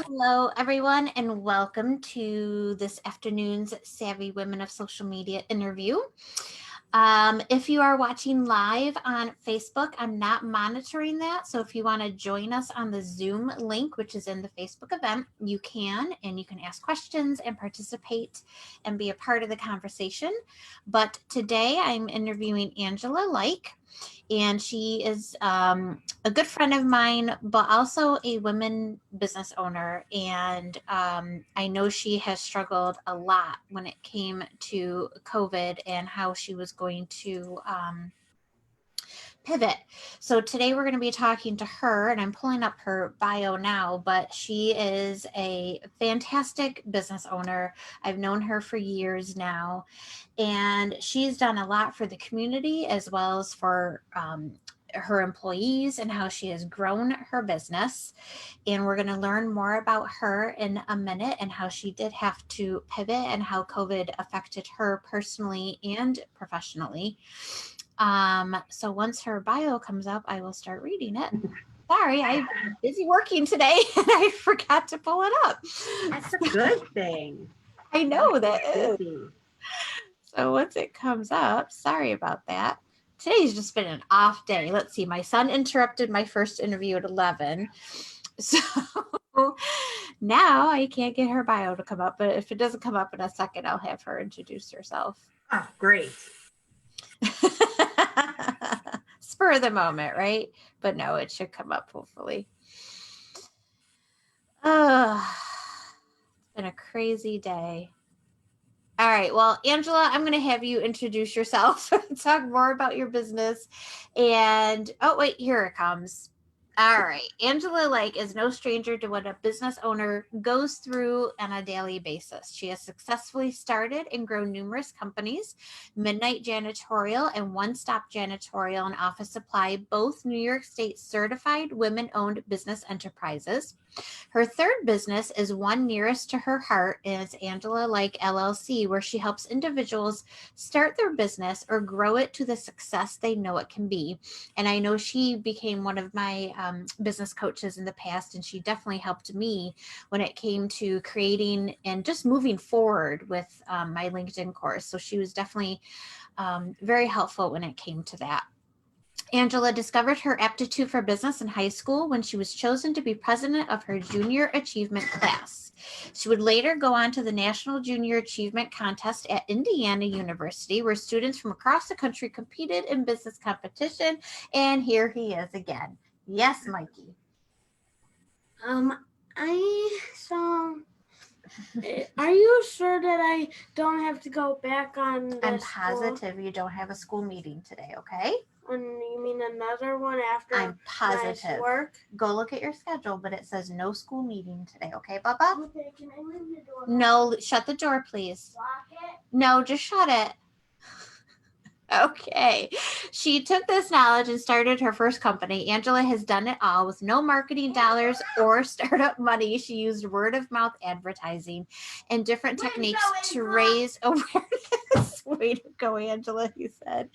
Hello, everyone, and welcome to this afternoon's Savvy Women of Social Media interview. If you are watching live on Facebook, I'm not monitoring that. So if you want to join us on the Zoom link, which is in the Facebook event, you can, and you can ask questions and participate and be a part of the conversation. But today I'm interviewing Angella Luyk, and she is a good friend of mine, but also a women business owner. And I know she has struggled a lot when it came to COVID and how she was going to pivot. So today we're going to be talking to her, and I'm pulling up her bio now, but she is a fantastic business owner. I've known her for years now, and she's done a lot for the community as well as for her employees and how she has grown her business. And we're going to learn more about her in a minute and how she did have to pivot and how COVID affected her personally and professionally. So once her bio comes up, I will start reading it. Sorry, I've been busy working today and I forgot to pull it up. That's a good thing. I know that is. Busy. So once it comes up, sorry about that. Today's just been an off day. Let's see. My son interrupted my first interview at 11. So now I can't get her bio to come up, but if it doesn't come up in a second, I'll have her introduce herself. Oh, great. Spur of the moment, right? But no, it should come up hopefully. It's been a crazy day. All right. Well, Angella, I'm going to have you introduce yourself, talk more about your business. And oh, wait, here it comes. All right. Angella Luyk is no stranger to what a business owner goes through on a daily basis. She has successfully started and grown numerous companies, Midnight Janitorial and One Stop Janitorial and Office Supply, both New York State certified women-owned business enterprises. Her third business is one nearest to her heart, and it's Angella Luyk LLC, where she helps individuals start their business or grow it to the success they know it can be. And I know she became one of my business coaches in the past, and she definitely helped me when it came to creating and just moving forward with my LinkedIn course. So she was definitely very helpful when it came to that. Angella discovered her aptitude for business in high school when she was chosen to be president of her junior achievement class. She would later go on to the National Junior Achievement Contest at Indiana University, where students from across the country competed in business competition. And here he is again. Yes, Mikey. Are you sure that I don't have to go back on the I'm positive you don't have a school meeting today, okay? You mean another one after I'm positive. work? Go look at your schedule, but it says no school meeting today, okay, Bubba? Okay, can I leave the door? No, shut the door, please. Lock it? No, just shut it. Okay. She took this knowledge and started her first company. Angella has done it all with no marketing dollars or startup money. She used word of mouth advertising and different techniques to raise awareness. Way to go, Angella, he said.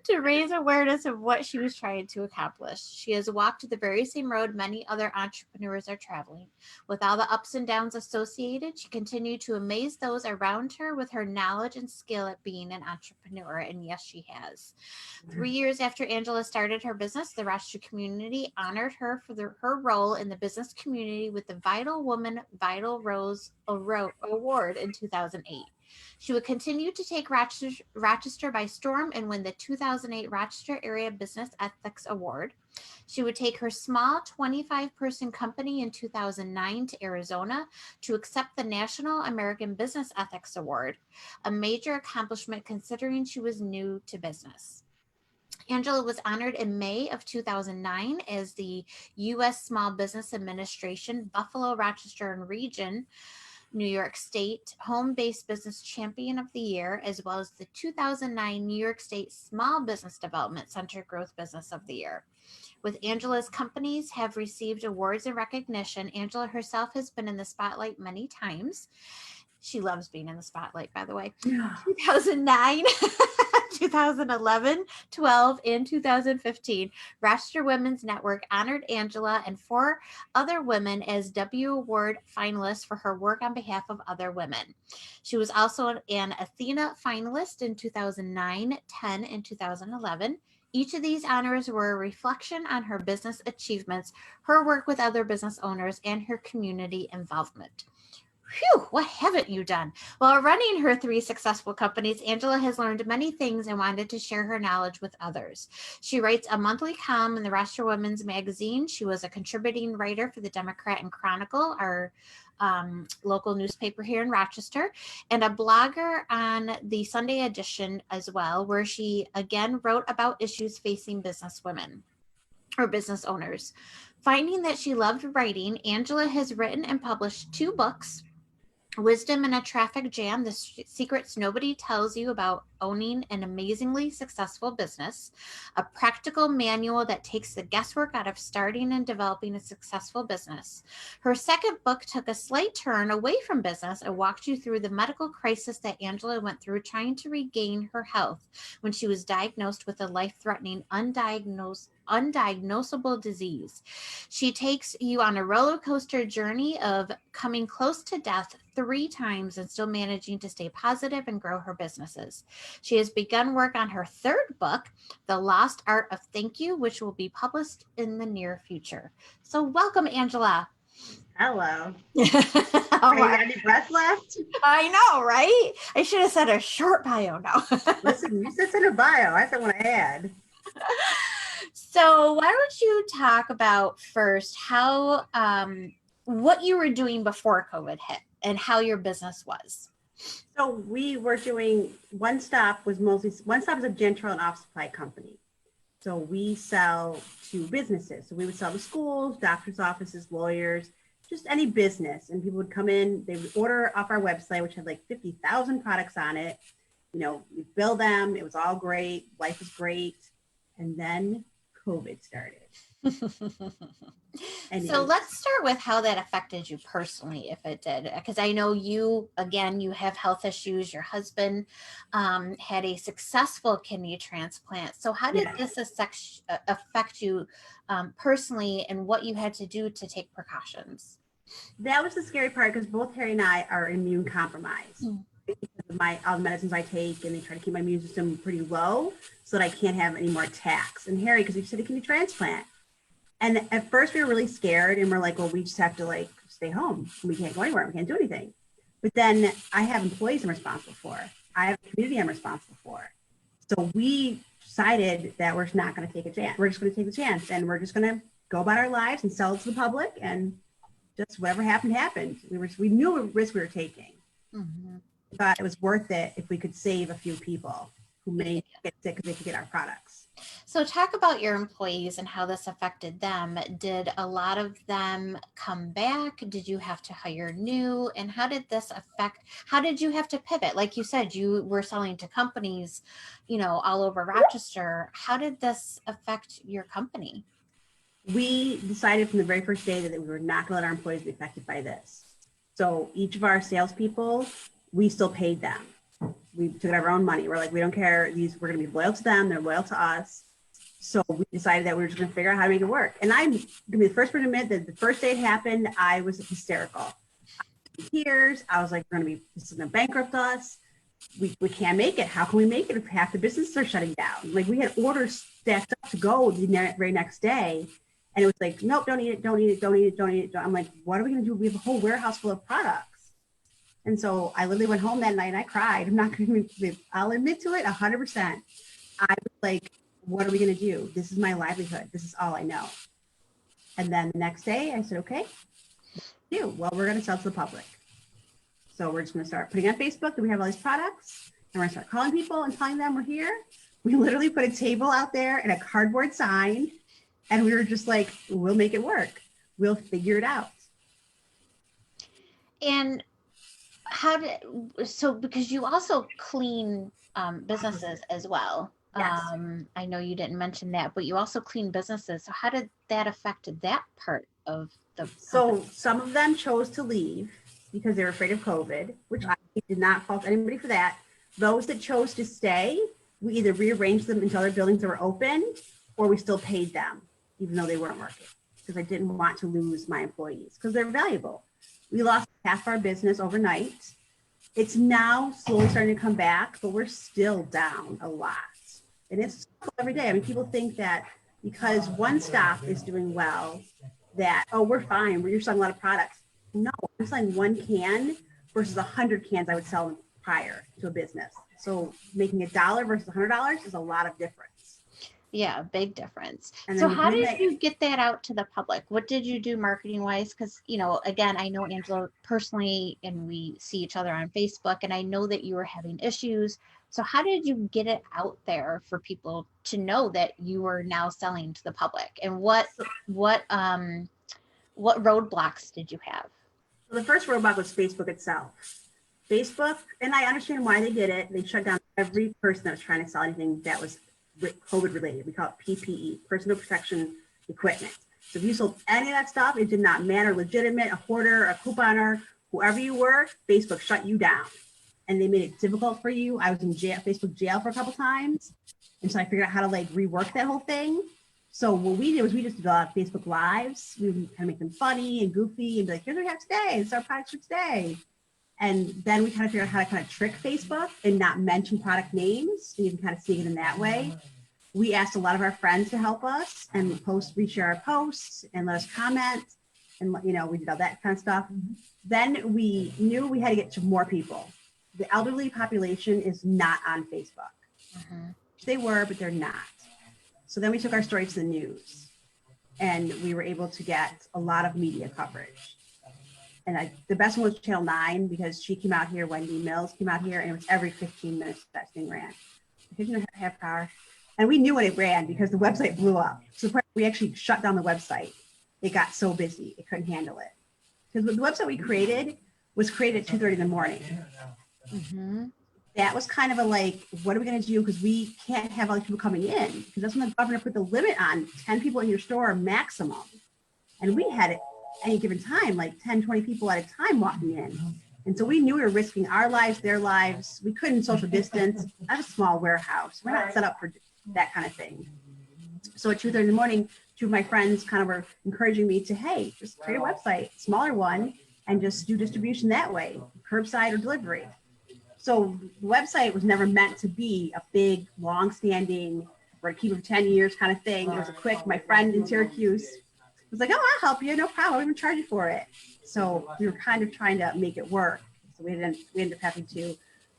To raise awareness of what she was trying to accomplish. She has walked the very same road many other entrepreneurs are traveling. With all the ups and downs associated, she continued to amaze those around her with her knowledge and skill at being an entrepreneur. And yes, she has. 3 years after Angella started her business, the Rochester community honored her for her role in the business community with the Vital Woman Vital Rose Award in 2008. She would continue to take Rochester by storm and win the 2008 Rochester Area Business Ethics Award. She would take her small 25-person company in 2009 to Arizona to accept the National American Business Ethics Award, a major accomplishment considering she was new to business. Angella was honored in May of 2009 as the U.S. Small Business Administration Buffalo, Rochester, and Region New York State Home-Based Business Champion of the Year, as well as the 2009 New York State Small Business Development Center Growth Business of the Year. With Angella's companies have received awards and recognition, Angella herself has been in the spotlight many times. She loves being in the spotlight, by the way. Yeah. 2009, 2011, 12, and 2015, Rochester Women's Network honored Angela and 4 other women as W Award finalists for her work on behalf of other women. She was also an Athena finalist in 2009, 10, and 2011. Each of these honors were a reflection on her business achievements, her work with other business owners, and her community involvement. Phew, what haven't you done? While running her 3 successful companies, Angela has learned many things and wanted to share her knowledge with others. She writes a monthly column in the Rochester Women's Magazine. She was a contributing writer for the Democrat and Chronicle, our local newspaper here in Rochester, and a blogger on the Sunday edition as well, where she again wrote about issues facing business women or business owners. Finding that she loved writing, Angela has written and published 2 books, Wisdom in a Traffic Jam, the Secrets Nobody Tells You About Owning an Amazingly Successful Business, a practical manual that takes the guesswork out of starting and developing a successful business. Her second book took a slight turn away from business and walked you through the medical crisis that Angela went through trying to regain her health when she was diagnosed with a life-threatening undiagnosable disease. She takes you on a roller coaster journey of coming close to death 3 times and still managing to stay positive and grow her businesses. She has begun work on her 3rd book, The Lost Art of Thank You, which will be published in the near future. So welcome, Angela. Hello. Oh, Are you got any breath left? I know, right? I should have said a short bio now. Listen, you said in a bio. I said what I had. So why don't you talk about first how what you were doing before COVID hit and how your business was. So we were doing One Stop is a janitorial and office supply company. So we sell to businesses. So we would sell to schools, doctors' offices, lawyers, just any business. And people would come in, they would order off our website, which had like 50,000 products on it. You know, we bill them. It was all great. Life was great. And then COVID started. So let's start with how that affected you personally, if it did, because I know you, again, you have health issues. Your husband had a successful kidney transplant. So how did this affect you personally, and what you had to do to take precautions? That was the scary part, because both Harry and I are immune compromised. All the medicines I take, and they try to keep my immune system pretty low so that I can't have any more attacks. And Harry, because he said he can do transplant. And at first we were really scared, and we're like, well, we just have to like stay home. We can't go anywhere. We can't do anything. But then I have employees I'm responsible for. I have a community I'm responsible for. So we decided that we're not going to take a chance. We're just going to take the chance, and we're just going to go about our lives and sell it to the public, and just whatever happened, happened. We knew what risk we were taking. Mm-hmm. We thought it was worth it if we could save a few people who may get sick because they could get our products. So talk about your employees and how this affected them. Did a lot of them come back? Did you have to hire new? And how did you have to pivot? Like you said, you were selling to companies, all over Rochester. How did this affect your company? We decided from the very first day that we were not going to let our employees be affected by this. So each of our salespeople, we still paid them. We took out our own money. We're like, we don't care. We're going to be loyal to them. They're loyal to us. So we decided that we were just going to figure out how to make it work. And I'm going to be the first person to admit that the first day it happened, I was hysterical. I was in tears. I was like, this is going to bankrupt us. We can't make it. How can we make it if half the businesses are shutting down? Like, we had orders stacked up to go the very next day. And it was like, nope, don't eat it, don't eat it, don't eat it, don't eat it. I'm like, what are we going to do? We have a whole warehouse full of products. And so I literally went home that night and I cried. I'm not going to, I'll admit to it 100%. I was like, what are we going to do? This is my livelihood. This is all I know. And then the next day I said, okay, well, we're going to sell to the public. So we're just going to start putting on Facebook that we have all these products, and we're going to start calling people and telling them we're here. We literally put a table out there and a cardboard sign, and we were just like, we'll make it work. We'll figure it out. And because you also clean businesses as well. Yes. I know you didn't mention that, but you also clean businesses. So how did that affect that part of the company? So some of them chose to leave, because they were afraid of COVID, which I did not fault anybody for that. Those that chose to stay, we either rearranged them into other buildings that were open, or we still paid them, even though they weren't working, because I didn't want to lose my employees because they're valuable. We lost half our business overnight. It's now slowly starting to come back, but we're still down a lot. And it's every day. I mean, people think that because one stop is doing well, that, oh, we're fine. We're selling a lot of products. No, I'm selling one can versus 100 cans I would sell prior to a business. So making $1 versus $100 is a lot of difference. Yeah, big difference. And So then how did you get that out to the public? What did you do marketing wise? Because, you know, again, I know Angela personally, and we see each other on Facebook, and I know that you were having issues. So how did you get it out there for people to know that you were now selling to the public? And what roadblocks did you have? So the first roadblock was Facebook itself. Facebook, and I understand why they did it. They shut down every person that was trying to sell anything that was COVID related. We call it PPE, personal protection equipment. So if you sold any of that stuff, it did not matter, legitimate, a hoarder, a couponer, whoever you were, Facebook shut you down. And they made it difficult for you. I was in jail, Facebook jail for a couple times. And so I figured out how to like rework that whole thing. So what we did was we just did a lot of Facebook Lives. We would kind of make them funny and goofy and be like, here's what we have today. It's our products for today. And then we kind of figured out how to kind of trick Facebook and not mention product names. So you can kind of see it in that way. We asked a lot of our friends to help us and reshare our posts and let us comment. And, you know, we did all that kind of stuff. Then we knew we had to get to more people. The elderly population is not on Facebook. They were, but they're not. So then we took our story to the news and we were able to get a lot of media coverage. And the best one was Channel 9 because she came out here, Wendy Mills came out here, and it was every 15 minutes that thing ran. 15 and a half hour. And we knew when it ran because the website blew up. So we actually shut down the website. It got so busy, it couldn't handle it. Because the website we created was created at 2:30 in the morning. That was kind of a like, what are we going to do? Because we can't have all these people coming in. Because that's when the governor put the limit on 10 people in your store maximum. And we had it any given time, like 10, 20 people at a time walking in. And so we knew we were risking our lives, their lives. We couldn't social distance. I have a small warehouse. We're not set up for that kind of thing. So at 2:30 in the morning, two of my friends kind of were encouraging me to, hey, just create a website, smaller one, and just do distribution that way, curbside or delivery. So the website was never meant to be a big, long-standing, or keep it for 10 years kind of thing. It was a quick, my friend in Syracuse was like, oh, I'll help you, no problem, I'll even charge you for it. So we were kind of trying to make it work. So we ended up having to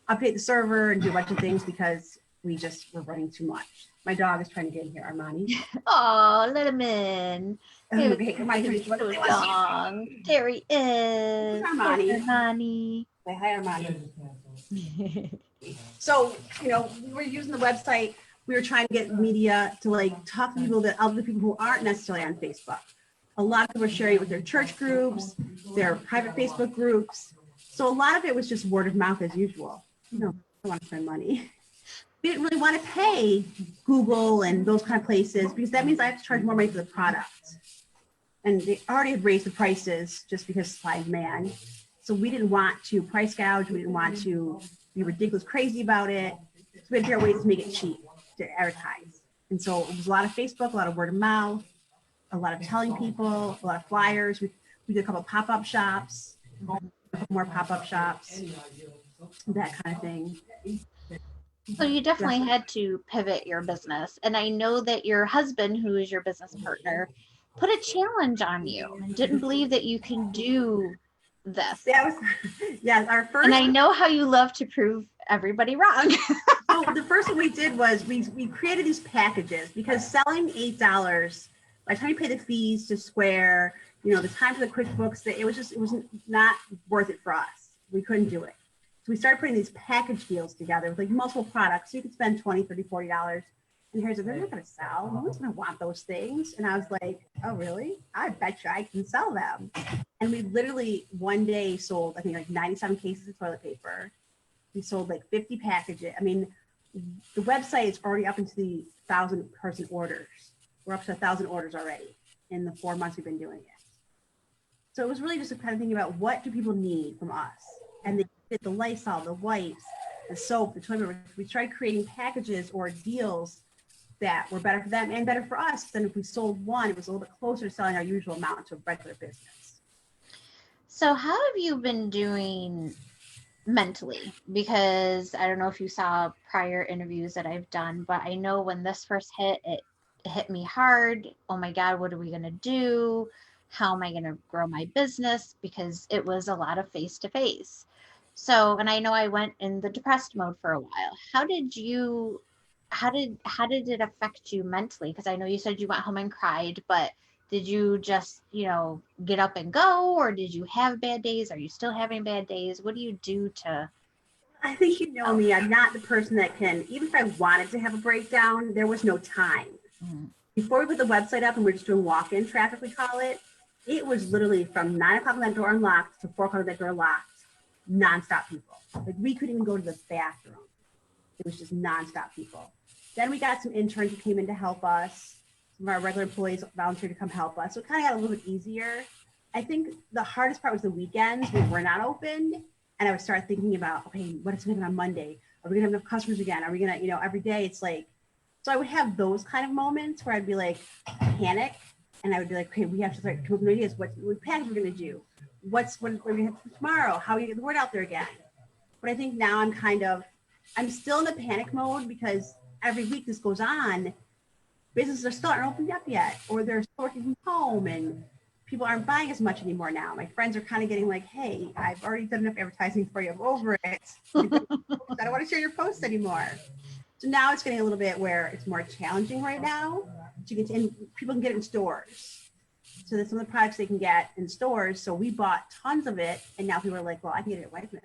update the server and do a bunch of things because we just were running too much. My dog is trying to get in here, Armani. Oh, let him in. Okay, come on, There he is. Armani. Armani. Say hi, Armani. So, you know, we were using the website. We were trying to get media to like talk to people, that other people who aren't necessarily on Facebook. A lot of people were sharing it with their church groups, their private Facebook groups. So a lot of it was just word of mouth as usual. You know, I don't want to spend money. We didn't really want to pay Google and those kind of places because that means I have to charge more money for the product. And they already had raised the prices just because supply and demand. So we didn't want to price gouge. We didn't want to be ridiculous crazy about it. So we had to figure out ways to make it cheap to advertise. And so it was a lot of Facebook, a lot of word of mouth, a lot of telling people, a lot of flyers. We did a couple of pop-up shops, a couple more pop-up shops, that kind of thing. So you definitely had to pivot your business. And I know that your husband, who is your business partner, put a challenge on you and didn't believe that you can do this. That was, yeah, our first. And I know how you love to prove everybody wrong. So the first thing we did was we created these packages because selling $8, by the time you pay the fees to Square, you know, the time for the QuickBooks, it was not worth it for us. We couldn't do it. So we started putting these package deals together with like multiple products. So you could spend $20, $30, $40. And here's they're not going to sell. No one's going to want those things. And I was like, oh, really? I bet you I can sell them. And we literally one day sold, I think, like 97 cases of toilet paper. We sold like 50 packages. I mean, the website is already up into the 1,000-person orders. We're up to 1,000 orders already in the 4 months we've been doing it. So it was really just kind of thinking about what do people need from us? And they did the Lysol, the wipes, the soap, the toilet paper. We tried creating packages or deals that were better for them and better for us. Then if we sold one, it was a little bit closer to selling our usual amount to a regular business. So how have you been doing mentally? Because I don't know if you saw prior interviews that I've done, but I know when this first hit, it hit me hard. Oh my God, what are we going to do? How am I going to grow my business? Because it was a lot of face to face. So, and I know I went in the depressed mode for a while. How did it affect you mentally? Because I know you said you went home and cried, but did you just, get up and go, or did you have bad days? Are you still having bad days? What do you do to? I think you know me. I'm not the person that can, even if I wanted to have a breakdown, there was no time. Mhm. Before we put the website up and we're just doing walk-in traffic, we call it, it was literally from 9 o'clock when that door unlocked to 4 o'clock when that door locked, nonstop people. Like we couldn't even go to the bathroom. It was just nonstop people. Then we got some interns who came in to help us. Some of our regular employees volunteered to come help us. So it kind of got a little bit easier. I think the hardest part was the weekends when we're not open. And I would start thinking about, okay, what's going to happen on Monday? Are we going to have enough customers again? Are we going to, every day it's like, so I would have those kind of moments where I'd be like, panic. And I would be like, okay, we have to come up with ideas. What package we're going to do? What are we going to have tomorrow? How are we get the word out there again? But I think now I'm still in the panic mode because every week this goes on, businesses are still aren't opened up yet, or they're still working from home and people aren't buying as much anymore now. My friends are kind of getting like, hey, I've already done enough advertising for you. I'm over it. I don't want to share your posts anymore. So now it's getting a little bit where it's more challenging right now to get and people can get it in stores. So that's some of the products they can get in stores. So we bought tons of it. And now people are like, well, I can get it at Wegmans.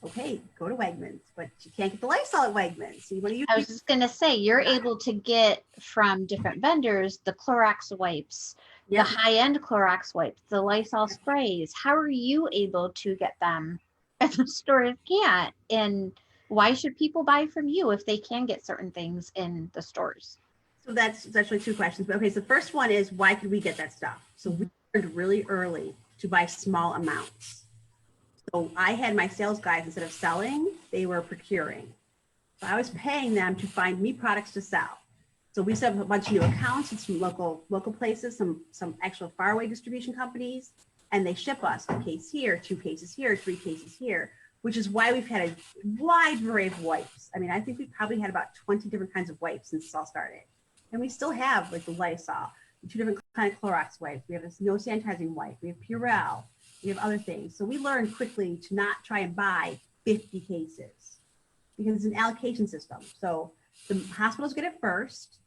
Okay, go to Wegmans, but you can't get the Lysol at Wegmans. So you want to use I was just going to say, you're able to get from different vendors the Clorox wipes, Yep. the high-end Clorox wipes, the Lysol sprays. How are you able to get them at the stores can't? And why should people buy from you if they can get certain things in the stores? So that's actually two questions. But okay, so the first one is why could we get that stuff? So we learned really early to buy small amounts. So I had my sales guys, instead of selling, they were procuring. So I was paying them to find me products to sell. So we set up a bunch of new accounts with some local places, some actual faraway distribution companies, and they ship us a case here, 2 cases here, 3 cases here, which is why we've had a wide array of wipes. I mean, I think we probably had about 20 different kinds of wipes since this all started. And we still have like the Lysol, 2 different kind of Clorox wipes. We have this no sanitizing wipe. We have Purell. We have other things. So we learned quickly to not try and buy 50 cases because it's an allocation system. So the hospitals get it first.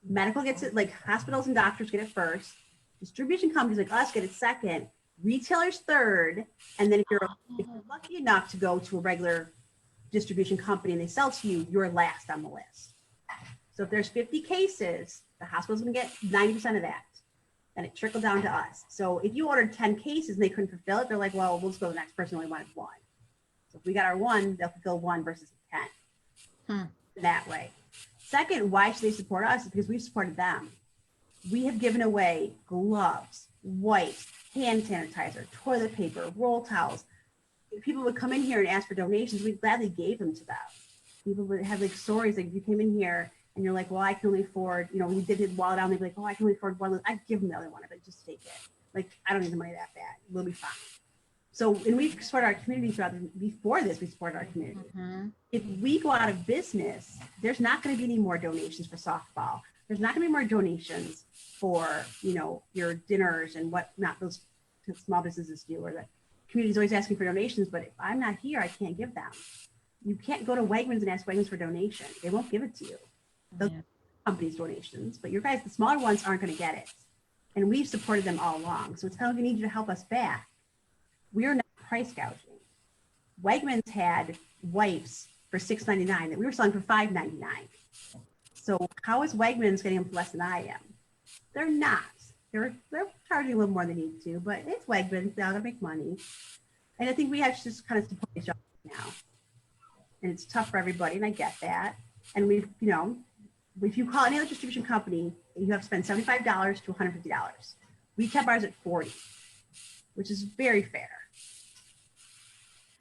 Medical gets it, like hospitals and doctors get it first. Distribution companies like us get it second. Retailers third. And then if you're lucky enough to go to a regular distribution company and they sell to you, you're last on the list. So if there's 50 cases, the hospital's gonna get 90% of that. And it trickled down to us. So if you ordered 10 cases and they couldn't fulfill it, they're like, well, we'll just go to the next person who only wanted 1. So if we got our 1, they'll fulfill 1 versus 10. That way. Second, why should they support us? Because we've supported them. We have given away gloves, wipes, hand sanitizer, toilet paper, roll towels. If people would come in here and ask for donations, we gladly gave them to them. People would have like stories like, you came in here and you're like, well, I can only afford, we did it wallet down. They'd be like, oh, I can only afford one. I give them the other one. But just take it. Like, I don't need the money that bad. We'll be fine. So, and we've supported our community before this, we supported our community. Mm-hmm. If we go out of business, there's not going to be any more donations for softball. There's not going to be more donations for, your dinners and what not those small businesses do, or the community's always asking for donations. But if I'm not here, I can't give them. You can't go to Wegmans and ask Wegmans for donation. They won't give it to you. Those companies' donations, but your guys, the smaller ones, aren't going to get it. And we've supported them all along. So it's kind of, we need you to help us back. We are not price gouging. Wegmans had wipes for $6.99 that we were selling for $5.99. So how is Wegmans getting them for less than I am? They're not. They're charging a little more than they need to, but it's Wegmans. They're going to make money. And I think we have to just kind of support each other now. And it's tough for everybody, and I get that. And we've, if you call any other distribution company, you have to spend $75 to $150. We kept ours at $40. which is very fair.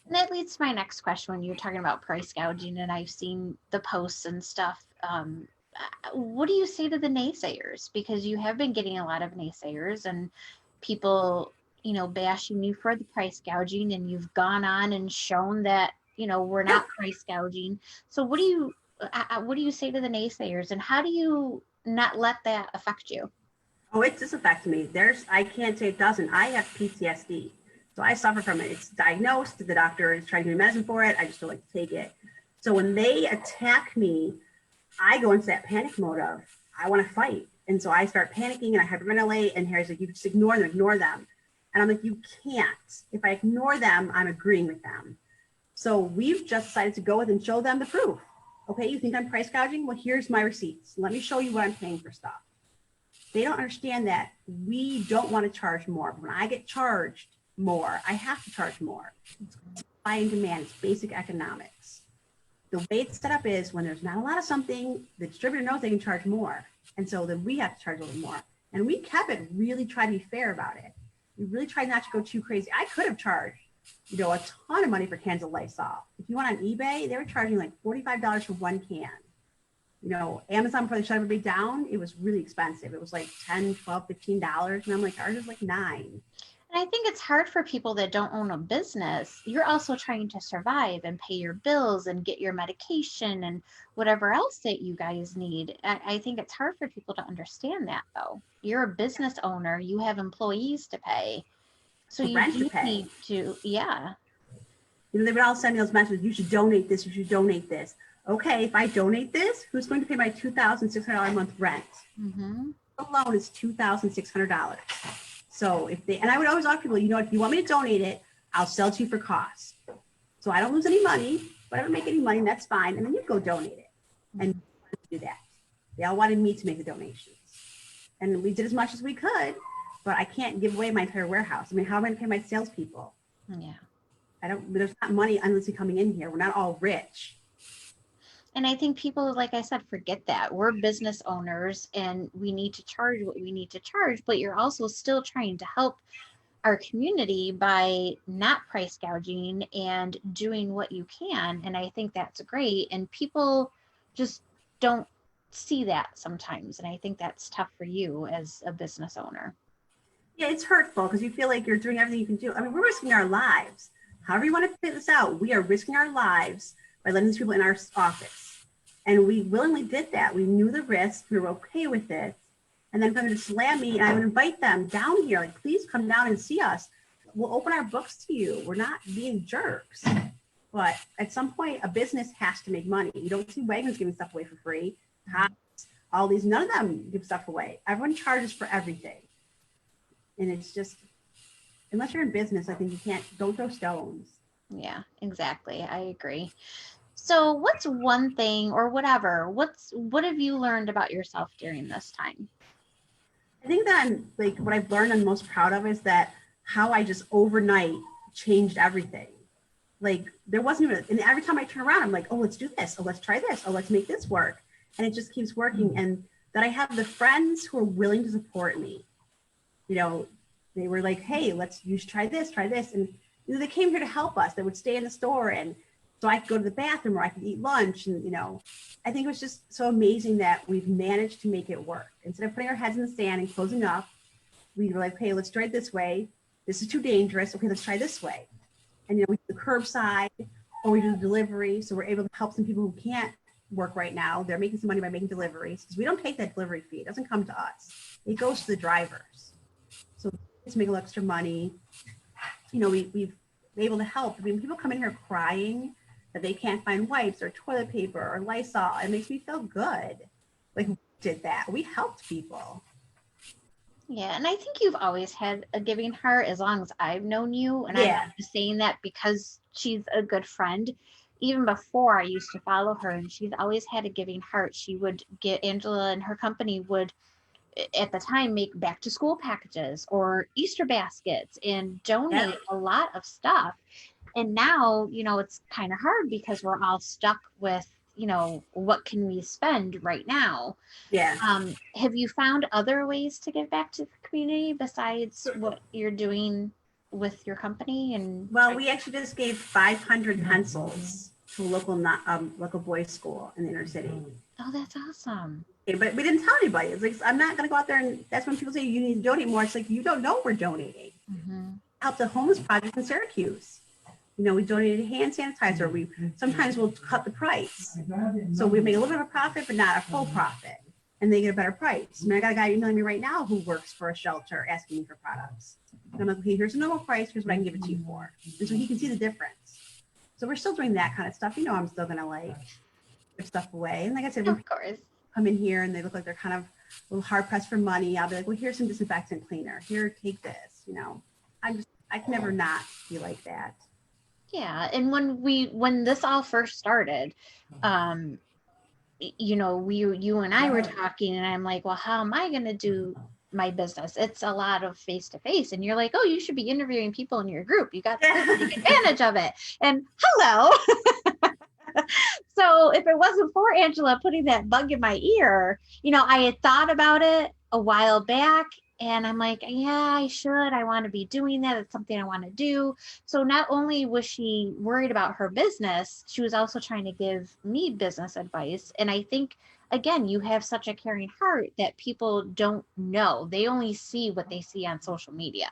And that leads to my next question when you're talking about price gouging, and I've seen the posts and stuff. What do you say to the naysayers? Because you have been getting a lot of naysayers and people, bashing you for the price gouging, and you've gone on and shown that, we're not price gouging. So what do you say to the naysayers, and how do you not let that affect you? Oh, it does affect me. I can't say it doesn't. I have PTSD. So I suffer from it. It's diagnosed. The doctor is trying to give me medicine for it. I just don't like to take it. So when they attack me, I go into that panic mode of, I want to fight. And so I start panicking and I hyperventilate, and Harry's like, you just ignore them. And I'm like, you can't. If I ignore them, I'm agreeing with them. So we've just decided to go with and show them the proof. Okay, you think I'm price gouging? Well, here's my receipts. Let me show you what I'm paying for stuff. They don't understand that we don't want to charge more. When I get charged more, I have to charge more. It's supply and demand. It's basic economics. The way it's set up is when there's not a lot of something, the distributor knows they can charge more. And so then we have to charge a little more. And we kept it, really try to be fair about it. We really tried not to go too crazy. I could have charged, a ton of money for cans of Lysol. If you went on eBay, they were charging like $45 for one can. Amazon, before they shut everybody down, it was really expensive. It was like $10, $12, $15. And I'm like, ours is like $9. And I think it's hard for people that don't own a business. You're also trying to survive and pay your bills and get your medication and whatever else that you guys need. I think it's hard for people to understand that, though. You're a business owner. You have employees to pay. So you Rent do to pay. need to, yeah. They would all send me those messages. You should donate this. You should donate this. Okay, if I donate this, who's going to pay my $2,600 a month rent? Mm-hmm. Alone is $2,600. So and I would always ask people, if you want me to donate it, I'll sell to you for cost. So I don't lose any money, but I don't make any money, and that's fine. And then you go donate it. And do that. They all wanted me to make the donations. And we did as much as we could, but I can't give away my entire warehouse. I mean, how am I going to pay my salespeople? Yeah. There's not money endlessly coming in here. We're not all rich. And I think people, like I said, forget that. We're business owners and we need to charge what we need to charge, but you're also still trying to help our community by not price gouging and doing what you can. And I think that's great. And people just don't see that sometimes. And I think that's tough for you as a business owner. Yeah, it's hurtful because you feel like you're doing everything you can do. I mean, we're risking our lives. However you want to fit this out, we are risking our lives by letting these people in our office. And we willingly did that. We knew the risk. We were okay with it. And then for them to slam me, and I would invite them down here, like, please come down and see us. We'll open our books to you. We're not being jerks. But at some point, a business has to make money. You don't see Wegmans giving stuff away for free. All these, none of them give stuff away. Everyone charges for everything. And it's just, unless you're in business, I think don't throw stones. Yeah, exactly. I agree. So what's one thing or whatever, what have you learned about yourself during this time? I think that what I've learned I'm most proud of is that how I just overnight changed everything. Like there wasn't even, and every time I turn around, I'm like, oh, let's do this. Oh, let's try this. Oh, let's make this work. And it just keeps working. And that I have the friends who are willing to support me. They were like, hey, you should try this. And they came here to help us. They would stay in the store, and so I could go to the bathroom or I could eat lunch. And, I think it was just so amazing that we've managed to make it work. Instead of putting our heads in the sand and closing up, we were like, hey, let's try it this way. This is too dangerous. Okay, let's try this way. And, we do the curbside or we do the delivery. So we're able to help some people who can't work right now. They're making some money by making deliveries because we don't take that delivery fee. It doesn't come to us. It goes to the drivers. So to make a little extra money, we've been able to help. I mean, people come in here crying that they can't find wipes or toilet paper or Lysol. It makes me feel good. Like we did that. We helped people. Yeah, and I think you've always had a giving heart as long as I've known you. And I'm not just saying that because she's a good friend. Even before I used to follow her, and she's always had a giving heart. She would Angela and her company would at the time make back to school packages or Easter baskets and donate a lot of stuff. And now, it's kind of hard because we're all stuck with, what can we spend right now? Yeah. Have you found other ways to give back to the community besides what you're doing with your company? And Well, we actually just gave 500 pencils to a local boys' school in the inner city. oh, that's awesome. Okay, but we didn't tell anybody. It's like, I'm not going to go out there, and that's when people say you need to donate more. It's like, you don't know we're donating. Helped a homeless project in Syracuse. You know, we donated hand sanitizer. We sometimes we'll cut the price. So we make a little bit of a profit, but not a full profit. And they get a better price. I mean, I got a guy emailing me right now who works for a shelter asking me for products. And I'm like, okay, here's a normal price. Here's what I can give it to you for. And so he can see the difference. So we're still doing that kind of stuff. You know, I'm still going to like give stuff away. And like I said, when Of course. come in here and they look like they're kind of a little hard pressed for money, I'll be like, well, here's some disinfectant cleaner. Here, take this. You know, I can never not be like that. Yeah. And when this all first started, you know, you and I were talking, and I'm like, well, how am I going to do my business? It's a lot of face to face. And you're like, oh, you should be interviewing people in your group. You got to take advantage of it. And hello. So if it wasn't for Angela putting that bug in my ear, you know, I had thought about it a while back, and I'm like, yeah, I want to be doing that. It's something I want to do. So not only was she worried about her business, she was also trying to give me business advice. And I think, again, you have such a caring heart that people don't know. They only see what they see on social media.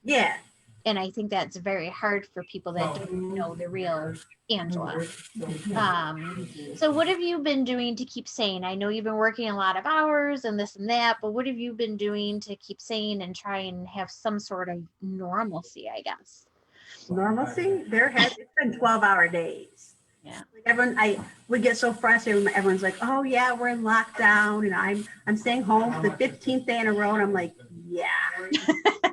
Yeah. And I think that's very hard for people that don't know the real Angela. So what have you been doing to keep sane? I know you've been working a lot of hours and this and that, but what have you been doing to keep sane and try and have some sort of normalcy, I guess? Normalcy? It's been 12-hour days. Yeah. Like everyone, I would get so frustrated when everyone's like, oh yeah, we're in lockdown and I'm staying home for the 15th day in a row. And I'm like, yeah.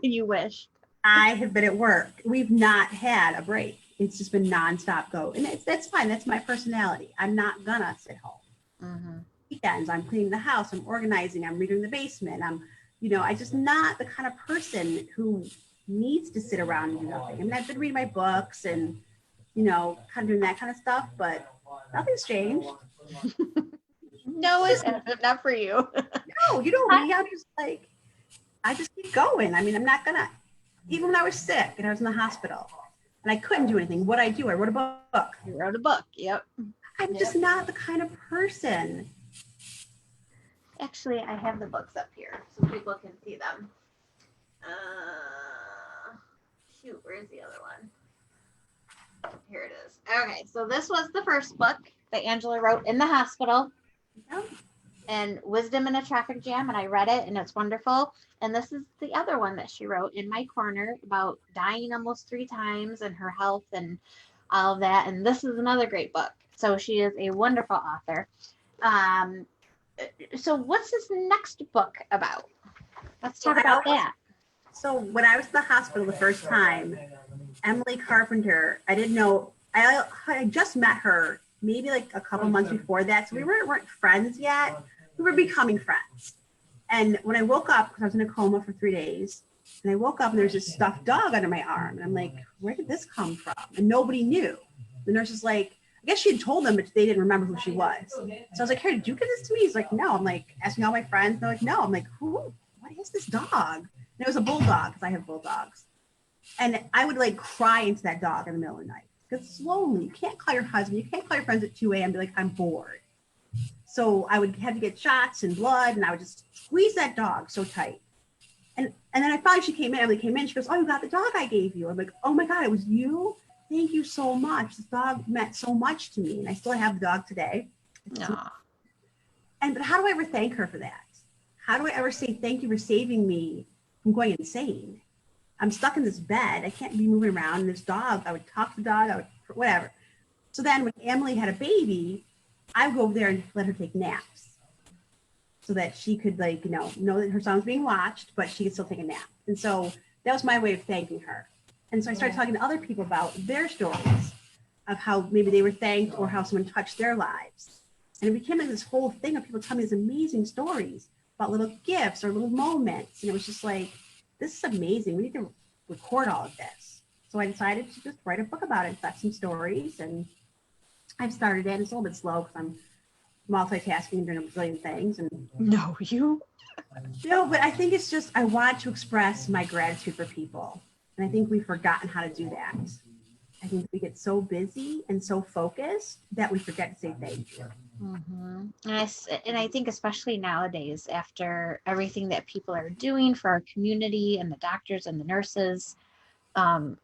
You wish. I have been at work. We've not had a break. It's just been nonstop go. And that's fine. That's my personality. I'm not gonna sit home. Weekends, I'm cleaning the house. I'm organizing. I'm redoing the basement. I just not the kind of person who needs to sit around and do nothing. I mean, I've been reading my books and, kind of doing that kind of stuff, but nothing's changed. No, it's not for you. No, you know me. I just keep going. I mean, I'm not gonna. Even when I was sick and I was in the hospital and I couldn't do anything, what I do, I wrote a book. You wrote a book. Yep. I'm just not the kind of person. Actually, I have the books up here so people can see them. Shoot, where's the other one? Here it is. Okay, so this was the first book that Angela wrote in the hospital. Yep. And Wisdom in a Traffic Jam, and I read it and it's wonderful. And this is the other one that she wrote, In My Corner, about dying almost 3 times and her health and all of that. And this is another great book. So she is a wonderful author. So what's this next book about? Let's talk about that. So when I was in the hospital the first time, Emily Carpenter, I didn't know, I just met her maybe like a couple months before that. So we weren't friends yet. We were becoming friends. And when I woke up, because I was in a coma for 3 days, and I woke up and there's this stuffed dog under my arm. And I'm like, where did this come from? And nobody knew. The nurse was like, I guess she had told them, but they didn't remember who she was. So I was like, hey, did you give this to me? He's like, no. I'm like, asking all my friends. They're like, no. I'm like, what is this dog? And it was a bulldog, because I have bulldogs. And I would like cry into that dog in the middle of the night. Because it's lonely. You can't call your husband. You can't call your friends at 2 a.m. and be like, I'm bored. So I would have to get shots and blood, and I would just squeeze that dog so tight. And then I finally, Emily came in, she goes, oh, you got the dog I gave you. I'm like, oh my God, it was you? Thank you so much. This dog meant so much to me. And I still have the dog today. But how do I ever thank her for that? How do I ever say thank you for saving me from going insane? I'm stuck in this bed. I can't be moving around. And this dog, I would talk to the dog, whatever. So then when Emily had a baby, I would go over there and let her take naps so that she could know that her son was being watched, but she could still take a nap. And so that was my way of thanking her. And so I started talking to other people about their stories of how maybe they were thanked or how someone touched their lives. And it became like this whole thing of people telling me these amazing stories about little gifts or little moments. And it was just like, this is amazing. We need to record all of this. So I decided to just write a book about it, got some stories, and I've started it. It's a little bit slow because I'm multitasking and doing a bazillion things. No, but I think it's just, I want to express my gratitude for people. And I think we've forgotten how to do that. I think we get so busy and so focused that we forget to say thank you. Mm-hmm. And I think especially nowadays, after everything that people are doing for our community and the doctors and the nurses, um,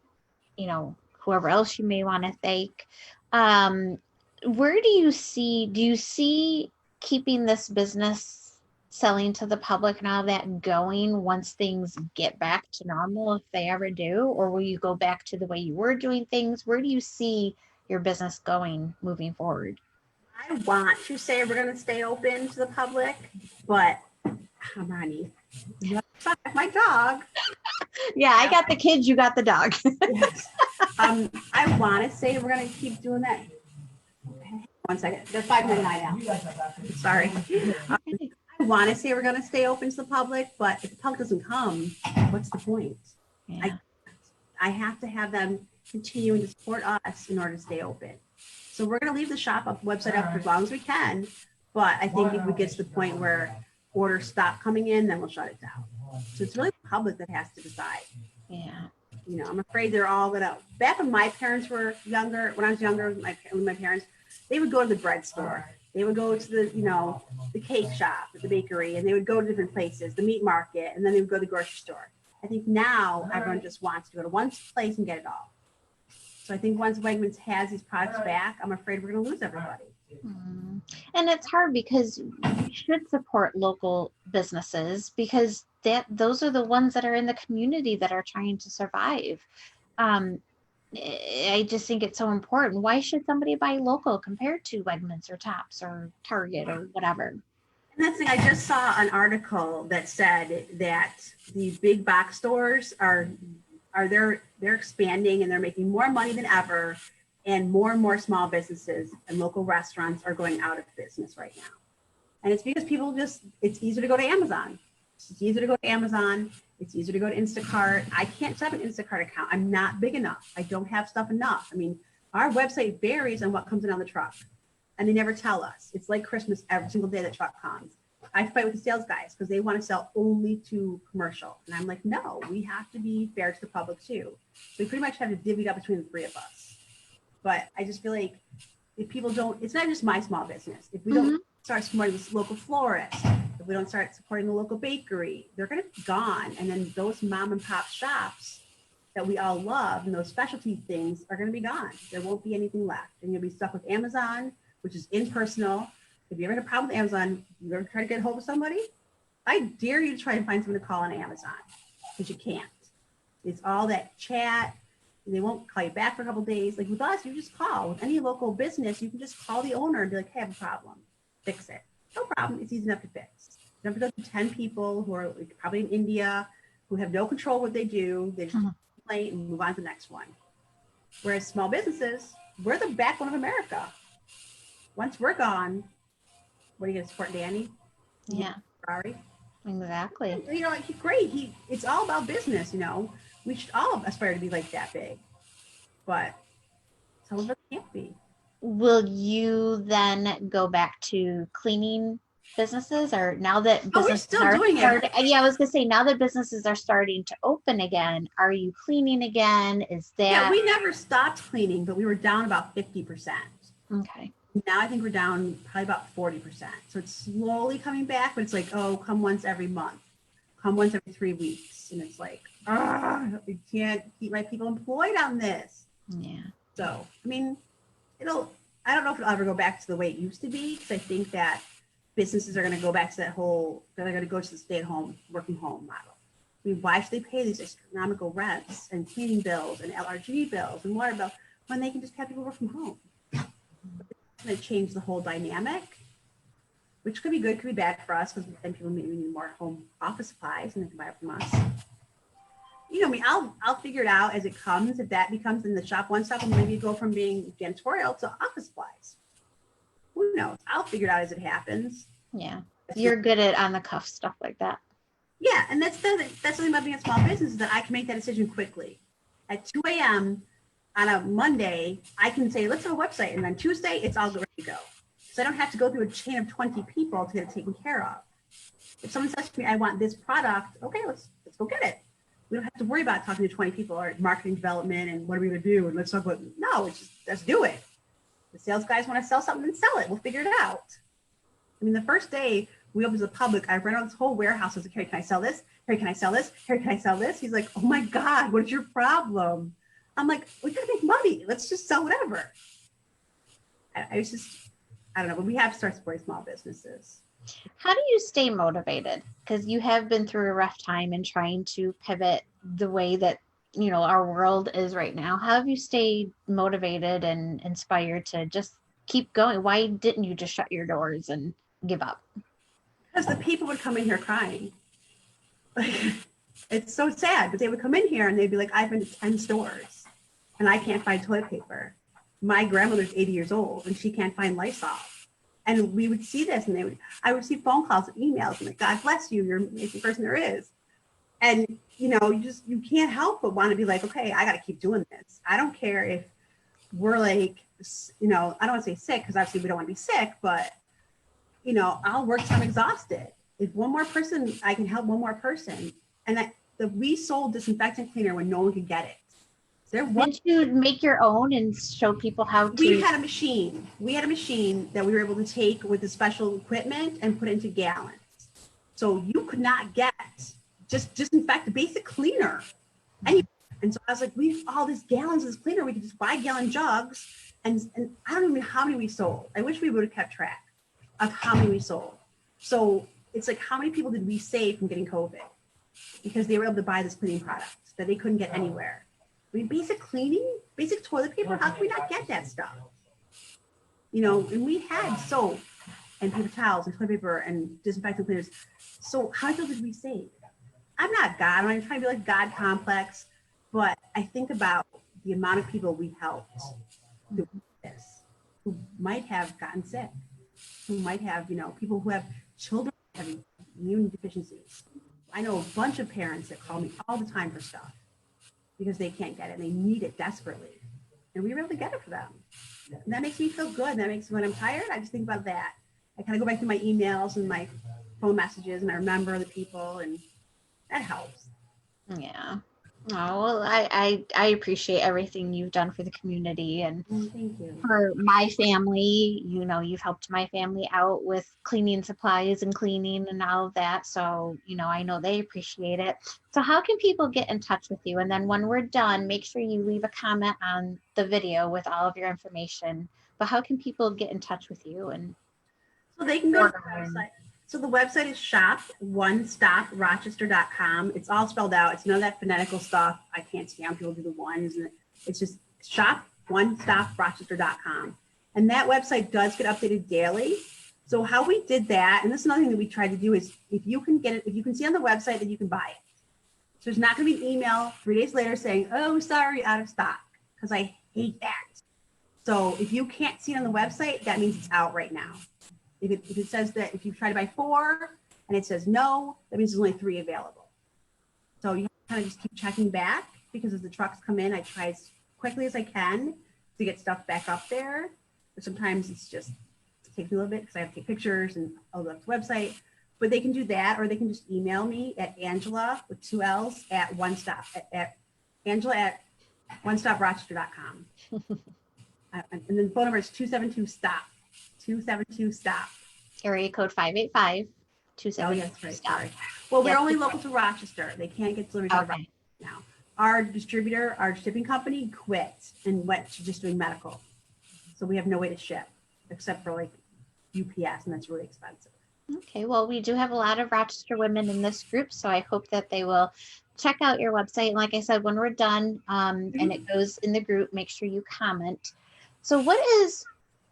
whoever else you may want to thank, where do you see keeping this business selling to the public and all that going once things get back to normal, if they ever do, or will you go back to the way you were doing things? Where do you see your business going moving forward? I want to say we're going to stay open to the public, but Ronnie, my dog. Yeah, I got the kids, you got the dog. Yes. I want to say we're going to keep doing that. 1 second. They're 5:99 now. Sorry. I want to say we're going to stay open to the public, but if the public doesn't come, what's the point? Yeah. I have to have them continuing to support us in order to stay open. So we're going to leave the website up for as long as we can. But I think if we get to the point where orders stop coming in, then we'll shut it down. So it's really the public that has to decide. Yeah. I'm afraid they're all going to, back when my parents were younger, when I was younger, my parents, they would go to the bread store. They would go to the cake shop at the bakery, and they would go to different places, the meat market, and then they would go to the grocery store. I think now everyone just wants to go to one place and get it all. So I think once Wegmans has these products back, I'm afraid we're going to lose everybody. And it's hard because we should support local businesses because those are the ones that are in the community that are trying to survive. I just think it's so important. Why should somebody buy local compared to Wegmans or Tops or Target or whatever? And that's the thing, I just saw an article that said that the big box stores are they're expanding and they're making more money than ever, and more small businesses and local restaurants are going out of business right now. And it's because people it's easier to go to Amazon. It's easier to go to Amazon. It's easier to go to Instacart. I can't set up an Instacart account. I'm not big enough. I don't have stuff enough. I mean, our website varies on what comes in on the truck, and they never tell us. It's like Christmas every single day that truck comes. I fight with the sales guys because they want to sell only to commercial. And I'm like, no, we have to be fair to the public too. We pretty much have to divvy it up between the three of us. But I just feel like if people don't, it's not just my small business. If we don't start supporting this local florist, if we don't start supporting the local bakery, they're going to be gone. And then those mom and pop shops that we all love and those specialty things are going to be gone. There won't be anything left. And you'll be stuck with Amazon, which is impersonal. If you ever had a problem with Amazon, you ever try to get a hold of somebody? I dare you to try and find someone to call on Amazon, because you can't. It's all that chat. They won't call you back for a couple of days. Like with us, you just call. With any local business, you can just call the owner and be like, hey, I have a problem. Fix it. No problem. It's easy enough to fix. You have to go through 10 people who are probably in India, who have no control of what they do. They just complain and move on to the next one. Whereas small businesses, we're the backbone of America. Once we're gone, what are you going to support, Danny? Yeah. Ferrari? Exactly. He's great. It's all about business, We should all aspire to be like that big. But some of us can't be. Will you then go back to cleaning businesses, or now that businesses we're still doing it. Yeah, I was gonna say, now that businesses are starting to open again, are you cleaning again? Is that? Yeah, we never stopped cleaning, but we were down about 50%. Okay. Now I think we're down probably about 40%. So it's slowly coming back, but it's like, oh, come once every month, come once every 3 weeks. And it's like, we can't keep my people employed on this. Yeah. So, I mean, I don't know if it'll ever go back to the way it used to be, because I think that businesses are going to go back to they're going to go to the stay-at-home, working home model. I mean, why should they pay these astronomical rents and cleaning bills and LRG bills and water bills when they can just have people work from home? It's going to change the whole dynamic, which could be good, could be bad for us, because then people maybe need more home office supplies and they can buy it from us. I'll figure it out as it comes. If that becomes in the shop one stop, and maybe go from being janitorial to office supplies. Who knows? I'll figure it out as it happens. Yeah. You're good at on the cuff stuff like that. Yeah, and that's something about being a small business, is that I can make that decision quickly. At 2 a.m. on a Monday, I can say, let's have a website. And on Tuesday, it's all ready to go. So I don't have to go through a chain of 20 people to get it taken care of. If someone says to me, I want this product, okay, let's go get it. We don't have to worry about talking to 20 people or marketing development and what are we going to do? And let's talk about, no, it's just, let's do it. The sales guys want to sell something, then sell it. We'll figure it out. I mean, the first day we opened to the public, I ran out this whole warehouse. I was like, Harry, can I sell this? Harry, can I sell this? Harry, can I sell this? He's like, oh my God, what is your problem? I'm like, we got to make money. Let's just sell whatever. I was just, I don't know, but we have started supporting small businesses. How do you stay motivated? Because you have been through a rough time and trying to pivot the way that, you know, our world is right now. How have you stayed motivated and inspired to just keep going? Why didn't you just shut your doors and give up? Because the people would come in here crying. Like, it's so sad, but they would come in here and they'd be like, I've been to 10 stores and I can't find toilet paper. My grandmother's 80 years old and she can't find Lysol. And we would see this and I would receive phone calls and emails and like, God bless you, you're the amazing person there is. And, you know, you can't help but want to be like, okay, I got to keep doing this. I don't care if we're like, you know, I don't want to say sick because obviously we don't want to be sick, but, you know, I'll work till I'm exhausted. If one more person, I can help one more person. And we sold disinfectant cleaner when no one could get it. Didn't you make your own and show people how to? We had a machine. We had a machine that we were able to take with the special equipment and put into gallons. So you could not get just disinfect a basic cleaner. And so I was like, we have all these gallons of this cleaner. We could just buy gallon jugs. And I don't even know how many we sold. I wish we would have kept track of how many we sold. So it's like, how many people did we save from getting COVID? Because they were able to buy this cleaning product that they couldn't get anywhere. I mean, basic cleaning, basic toilet paper, how can we not get that stuff? You know, and we had soap and paper towels and toilet paper and disinfectant cleaners. So how many people did we save? I'm not God, I'm not trying to be like God complex, but I think about the amount of people we helped through this, who might have gotten sick, who might have, you know, people who have children having immune deficiencies. I know a bunch of parents that call me all the time for stuff because they can't get it and they need it desperately. And we were able to get it for them. And that makes me feel good. And that makes me, when I'm tired, I just think about that. I kind of go back to my emails and my phone messages and I remember the people and that helps. Yeah. Oh, well, I appreciate everything you've done for the community and Thank you. for my family. You know, you've helped my family out with cleaning supplies and cleaning and all of that. So, you know, I know they appreciate it. So how can people get in touch with you? And then when we're done, make sure you leave a comment on the video with all of your information. But how can people get in touch with you? And So they can go to the website. So the website is shop1stoprochester.com. It's all spelled out. It's none of that phonetical stuff. I can't stand people do the ones. And it's just shop1stoprochester.com. And that website does get updated daily. So how we did that, and this is another thing that we tried to do is if you can get it, if you can see on the website that you can buy it. So there's not going to be an email 3 days later saying, oh, sorry, out of stock, because I hate that. So if you can't see it on the website, that means it's out right now. If it says that if you try to buy 4 and it says no, that means there's only 3 available. So you kind of just keep checking back because as the trucks come in, I try as quickly as I can to get stuff back up there. But sometimes it takes me a little bit because I have to take pictures and I'll go to the website. But they can do that or they can just email me at Angela with 2 L's at Angela at onestoprochester.com. And then the phone number is 272-STOP. 272-STOP. area code 585-272. Oh, yes, right. Sorry. Well, we're only local to Rochester. They can't get delivered to Rochester now. Our distributor, our shipping company quit and went to just doing medical. So we have no way to ship except for like UPS, and that's really expensive. Okay, well, we do have a lot of Rochester women in this group, so I hope that they will check out your website. And like I said, when we're done and it goes in the group, make sure you comment. So what is,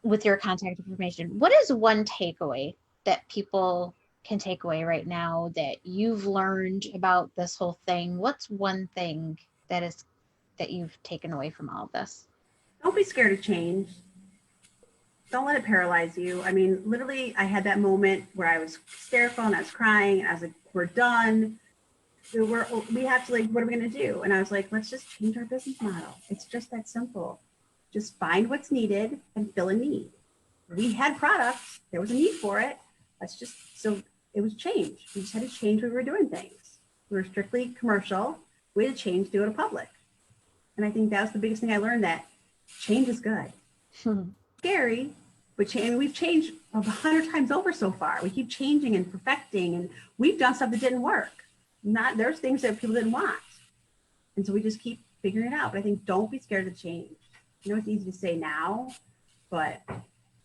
with your contact information, what is one takeaway that people can take away right now that you've learned about this whole thing? What's one thing that you've taken away from all of this? Don't be scared of change. Don't let it paralyze you. I mean, literally, I had that moment where I was hysterical and I was crying and I was like, we're done. We have to, like, what are we going to do? And I was like, let's just change our business model. It's just that simple. Just find what's needed and fill a need. We had products. There was a need for it. So it was change. We just had to change the way we were doing things. We were strictly commercial. we had to change to go to public. And I think that was the biggest thing I learned, that change is good. Scary, but we've changed 100 times over so far. We keep changing and perfecting, and we've done stuff that didn't work. There's things that people didn't want. And so we just keep figuring it out. But I think don't be scared to change. I know it's easy to say now, but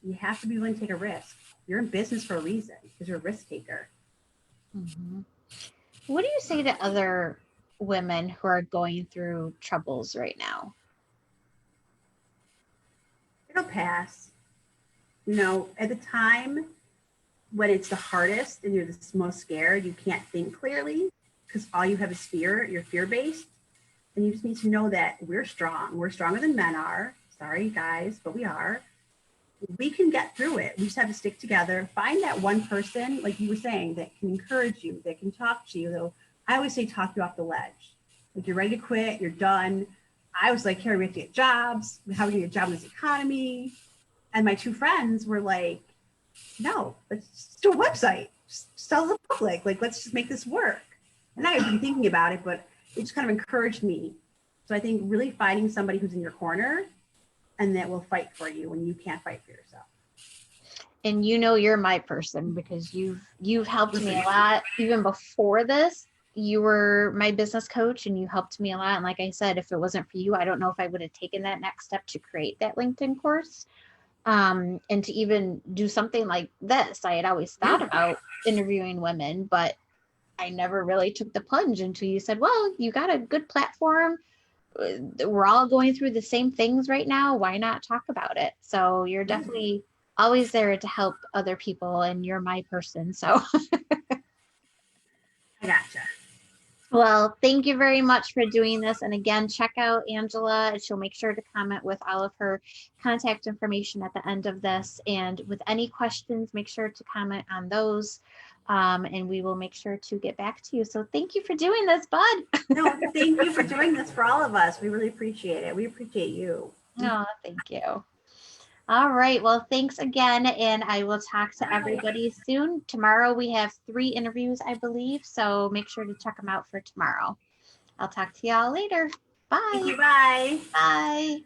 you have to be willing to take a risk. You're in business for a reason, because you're a risk taker. Mm-hmm. What do you say to other women who are going through troubles right now? It'll pass. You know, at the time when it's the hardest and you're the most scared, you can't think clearly because all you have is fear. You're fear-based. And you just need to know that we're strong. We're stronger than men are. Sorry, guys, but we are. We can get through it. We just have to stick together. Find that one person, like you were saying, that can encourage you, that can talk to you. I always say talk you off the ledge. Like, you're ready to quit, you're done. I was like, Carrie, we have to get jobs. How are we going to get a job in this economy? And my two friends were like, no, let's just do a website. Just sell to the public. Like, let's just make this work. And I had been thinking about it, but it just kind of encouraged me. So I think really finding somebody who's in your corner and that will fight for you when you can't fight for yourself. And you know you're my person because you've helped me a lot. Even before this, you were my business coach and you helped me a lot. And like I said, if it wasn't for you, I don't know if I would have taken that next step to create that LinkedIn course. And to even do something like this. I had always thought about interviewing women, but I never really took the plunge until you said, well, you got a good platform. We're all going through the same things right now. Why not talk about it? So you're definitely always there to help other people, and you're my person. So I gotcha. well, thank you very much for doing this. And again, check out Angela. She'll make sure to comment with all of her contact information at the end of this. And with any questions, make sure to comment on those. And we will make sure to get back to you. So thank you for doing this, Bud. No, thank you for doing this for all of us. We really appreciate it. We appreciate you. Oh, thank you. All right. Well, thanks again. And I will talk to everybody soon. Tomorrow we have 3 interviews, I believe. So make sure to check them out for tomorrow. I'll talk to y'all later. Bye. Thank you. Bye. Bye.